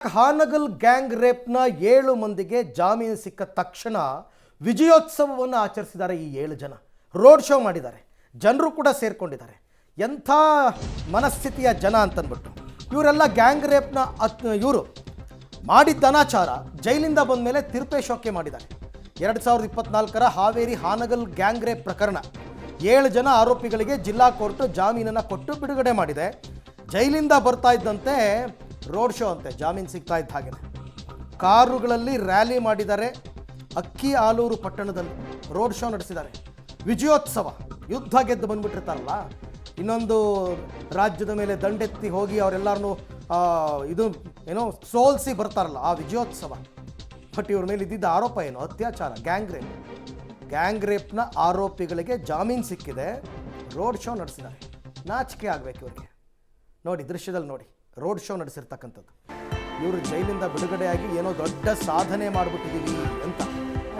Hangal gang ರೇಪ್ನ 7 ಮಂದಿಗೆ ಜಾಮೀನು ಸಿಕ್ಕ ತಕ್ಷಣ ವಿಜಯೋತ್ಸವವನ್ನು ಆಚರಿಸಿದ್ದಾರೆ. ಈ 7 ಜನ ರೋಡ್ ಶೋ ಮಾಡಿದ್ದಾರೆ. ಜನರು ಕೂಡ ಸೇರ್ಕೊಂಡಿದ್ದಾರೆ. ಎಂಥ ಮನಸ್ಥಿತಿಯ ಜನ ಅಂತಂದ್ಬಿಟ್ಟು ಇವರೆಲ್ಲ ಗ್ಯಾಂಗ್ ರೇಪ್ನ ಇವರು ಮಾಡಿದ್ದ ಅನಾಚಾರ ಜೈಲಿಂದ ಬಂದ ಮೇಲೆ ತಿರುಪೆ ಶೋಕೆ ಮಾಡಿದ್ದಾರೆ. 2024ರ ಹಾವೇರಿ ಹಾನಗಲ್ ಗ್ಯಾಂಗ್ ರೇಪ್ ಪ್ರಕರಣ 7 ಜನ ಆರೋಪಿಗಳಿಗೆ ಜಿಲ್ಲಾ ಕೋರ್ಟ್ ಜಾಮೀನನ್ನು ಕೊಟ್ಟು ಬಿಡುಗಡೆ ಮಾಡಿದೆ. ಜೈಲಿಂದ ಬರ್ತಾ ಇದ್ದಂತೆ ರೋಡ್ ಶೋ ಅಂತೆ, ಜಾಮೀನು ಸಿಗ್ತಾ ಇದ್ದ ಹಾಗೆ ಕಾರುಗಳಲ್ಲಿ ರ್ಯಾಲಿ ಮಾಡಿದ್ದಾರೆ. ಅಕ್ಕಿ ಆಲೂರು ಪಟ್ಟಣದಲ್ಲಿ ರೋಡ್ ಶೋ ನಡೆಸಿದ್ದಾರೆ. ವಿಜಯೋತ್ಸವ, ಯುದ್ಧ ಗೆದ್ದು ಬಂದ್ಬಿಟ್ಟಿರ್ತಾರಲ್ಲ, ಇನ್ನೊಂದು ರಾಜ್ಯದ ಮೇಲೆ ದಂಡೆತ್ತಿ ಹೋಗಿ ಅವರೆಲ್ಲರನ್ನೂ ಇದು ಏನೋ ಸೋಲ್ಸಿ ಬರ್ತಾರಲ್ಲ, ಆ ವಿಜಯೋತ್ಸವ. ಬಟ್ ಇವ್ರ ಮೇಲೆ ಇದ್ದಿದ್ದ ಆರೋಪ ಏನು? ಅತ್ಯಾಚಾರ, ಗ್ಯಾಂಗ್ ರೇಪ್ನ ಆರೋಪಿಗಳಿಗೆ ಜಾಮೀನು ಸಿಕ್ಕಿದೆ. ರೋಡ್ ಶೋ ನಡೆಸಿದ್ದಾರೆ. ನಾಚಿಕೆ ಆಗಬೇಕು ಇವ್ರಿಗೆ. ನೋಡಿ, ದೃಶ್ಯದಲ್ಲಿ ನೋಡಿ, ರೋಡ್ ಶೋ ನಡೆಸಿರ್ತಕ್ಕಂಥದ್ದು. ಇವರು ಜೈಲಿಂದ ಬಿಡುಗಡೆಯಾಗಿ ಏನೋ ದೊಡ್ಡ ಸಾಧನೆ ಮಾಡಿಬಿಟ್ಟಿದ್ದೀವಿ ಅಂತ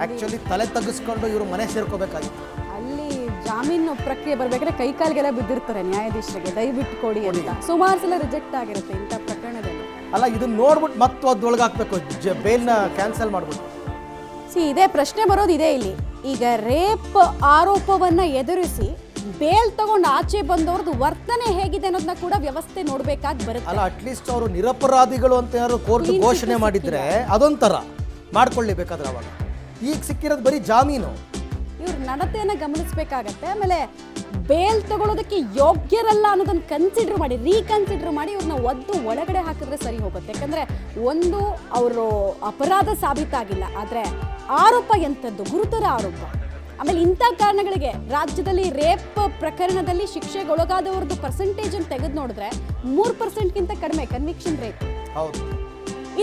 ಆ್ಯಕ್ಚುಲಿ ತಲೆ ತಗ್ಗಿಸ್ಕೊಂಡು ಇವರು ಮನೆ ಸೇರ್ಕೋಬೇಕಾಗಿತ್ತು. ಅಲ್ಲಿ ಜಾಮೀನು ಪ್ರಕ್ರಿಯೆ ಬರಬೇಕಾದ್ರೆ ಕೈಕಾಲಿಗೆಲ್ಲ ಬಿದ್ದಿರ್ತಾರೆ ನ್ಯಾಯಾಧೀಶರಿಗೆ, ದಯವಿಟ್ಟು ಕೊಡಿ ಅಂತ. ಸುಮಾರು ಸಲ ರಿಜೆಕ್ಟ್ ಆಗಿರುತ್ತೆ ಇಂಥ ಪ್ರಕರಣದಲ್ಲಿ. ಅಲ್ಲ, ಇದನ್ನ ನೋಡ್ಬಿಟ್ಟು ಮತ್ತೆ ಅದ್ರೊಳಗೆ ಹಾಕ್ಬೇಕು, ಬೇಲ್ನ ಕ್ಯಾನ್ಸಲ್ ಮಾಡ್ಬಿಟ್ಟು. ಇದೇ ಪ್ರಶ್ನೆ ಬರೋದು ಇದೆ ಇಲ್ಲಿ. ಈಗ ರೇಪ್ ಆರೋಪವನ್ನ ಎದುರಿಸಿ ಬೇಲ್ ತಗೊಂಡು ಆಚೆ ಬಂದವ್ರದ್ದು ವರ್ತನೆ ಹೇಗಿದೆ ಅನ್ನೋದನ್ನ ಕೂಡ ವ್ಯವಸ್ಥೆ ನೋಡ್ಬೇಕಾಗಿ ಬರುತ್ತೆ. ಅಲ್ಲ, ಅಟ್ಲೀಸ್ಟ್ ಅವರು ನಿರಪರಾಧಿಗಳು ಅಂತ ಯಾರು ಕೋರ್ಟ್ ಘೋಷಣೆ ಮಾಡಿದ್ರೆ ಅದೊಂಥರ ಮಾಡ್ಕೊಳ್ಳಿಬೇಕಾದ್ರೆ ಅವಾಗ. ಈಗ ಸಿಕ್ಕಿರೋದು ಬರೀ ಜಾಮೀನು. ಇವ್ರ ನಡತೆಯನ್ನ ಗಮನಿಸಬೇಕಾಗತ್ತೆ. ಆಮೇಲೆ ಬೇಲ್ ತಗೊಳ್ಳೋದಕ್ಕೆ ಯೋಗ್ಯರಲ್ಲ ಅನ್ನೋದನ್ನ ರೀಕನ್ಸಿಡರ್ ಮಾಡಿ ಇವ್ರನ್ನ ಒದ್ದು ಒಳಗಡೆ ಹಾಕಿದ್ರೆ ಸರಿ ಹೋಗುತ್ತೆ. ಯಾಕಂದ್ರೆ ಒಂದು ಅವರು ಅಪರಾಧ ಸಾಬೀತಾಗಿಲ್ಲ, ಆದ್ರೆ ಆರೋಪ ಎಂಥದ್ದು, ಗುರುತರ ಆರೋಪ. ಆಮೇಲೆ ಇಂಥ ಕಾರಣಗಳಿಗೆ ರಾಜ್ಯದಲ್ಲಿ ರೇಪ್ ಪ್ರಕರಣದಲ್ಲಿ ಶಿಕ್ಷೆಗೊಳಗಾದವ್ರದ್ದು ಪರ್ಸೆಂಟೇಜ್ ಅನ್ನು ತೆಗೆದು ನೋಡಿದ್ರೆ 3%ಗಿಂತ ಕಡಿಮೆ ಕನ್ವಿಕ್ಷನ್ ರೇಟ್. ಹೌದು,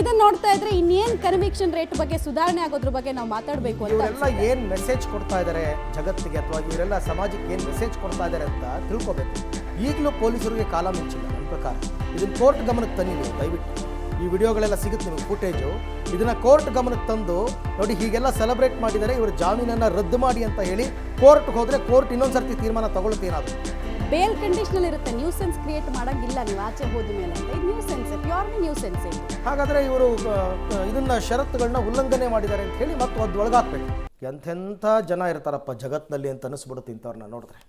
ಇದನ್ನ ನೋಡ್ತಾ ಇದ್ರೆ ಇನ್ನೇನ್ ಕನ್ವಿಕ್ಷನ್ ರೇಟ್ ಬಗ್ಗೆ ಸುಧಾರಣೆ ಆಗೋದ್ರ ಬಗ್ಗೆ ನಾವು ಮಾತಾಡಬೇಕು ಅಂತ. ಇವರೆಲ್ಲ ಏನ್ ಮೆಸೇಜ್ ಕೊಡ್ತಾ ಇದ್ದಾರೆ ಜಗತ್ತಿಗೆ, ಅಥವಾ ಇವರೆಲ್ಲ ಸಮಾಜಕ್ಕೆ ಏನ್ ಮೆಸೇಜ್ ಕೊಡ್ತಾ ಇದ್ದಾರೆ ಅಂತ ತಿಳ್ಕೊಬೇಕು. ಈಗಲೂ ಪೊಲೀಸರಿಗೆ ಕಾಲ ಮಿಂಚಿಲ್ಲ ನನ್ನ ಪ್ರಕಾರ. ಇದನ್ನ ಕೋರ್ಟ್ ಗಮನಕ್ಕೆ ತನ್ನಿ ನೀವು ದಯವಿಟ್ಟು. ಈ ವಿಡಿಯೋಗಳೆಲ್ಲ ಸಿಗುತ್ತೆ ನಿಮಗೆ, ಫುಟೇಜು. ಇದನ್ನ ಕೋರ್ಟ್ ಗಮನಕ್ಕೆ ತಂದು ನೋಡಿ, ಹೀಗೆಲ್ಲ ಸೆಲೆಬ್ರೇಟ್ ಮಾಡಿದರೆ ಇವರು ಜಾಮೀನನ್ನು ರದ್ದು ಮಾಡಿ ಅಂತ ಹೇಳಿ ಕೋರ್ಟ್ಗೆ ಹೋದರೆ ಕೋರ್ಟ್ ಇನ್ನೊಂದ್ಸರ್ತಿ ತೀರ್ಮಾನ ತಗೊಳುತ್ತೆ. ಏನಾದರೂ ಬೇಲ್ ಕಂಡೀಷನಲ್ ಇರುತ್ತೆ, ನ್ಯೂಸೆನ್ಸ್ ಕ್ರಿಯೇಟ್ ಮಾಡಂಗಿಲ್ಲ ನೀವು ಆಚೆ ಹೋದ ಮೇಲೆ ಅಂತ. ಇದು ನ್ಯೂಸೆನ್ಸ್, ಪ್ಯೂರ್ಲಿ ನ್ಯೂಸೆನ್ಸ್. ಹಾಗಾದರೆ ಇವರು ಇದನ್ನ ಷರತ್ತುಗಳನ್ನ ಉಲ್ಲಂಘನೆ ಮಾಡಿದ್ದಾರೆ ಅಂತ ಹೇಳಿ ಮತ್ತೆ ಅದು ಒಳಗಾಕ್ಬೇಕು. ಎಂಥೆಂಥ ಜನ ಇರ್ತಾರಪ್ಪ ಜಗತ್ತಿನಲ್ಲಿ ಅಂತ ಅನಿಸ್ಬಿಡುತ್ತೆ ಇಂಥವ್ರನ್ನ ನೋಡಿದ್ರೆ.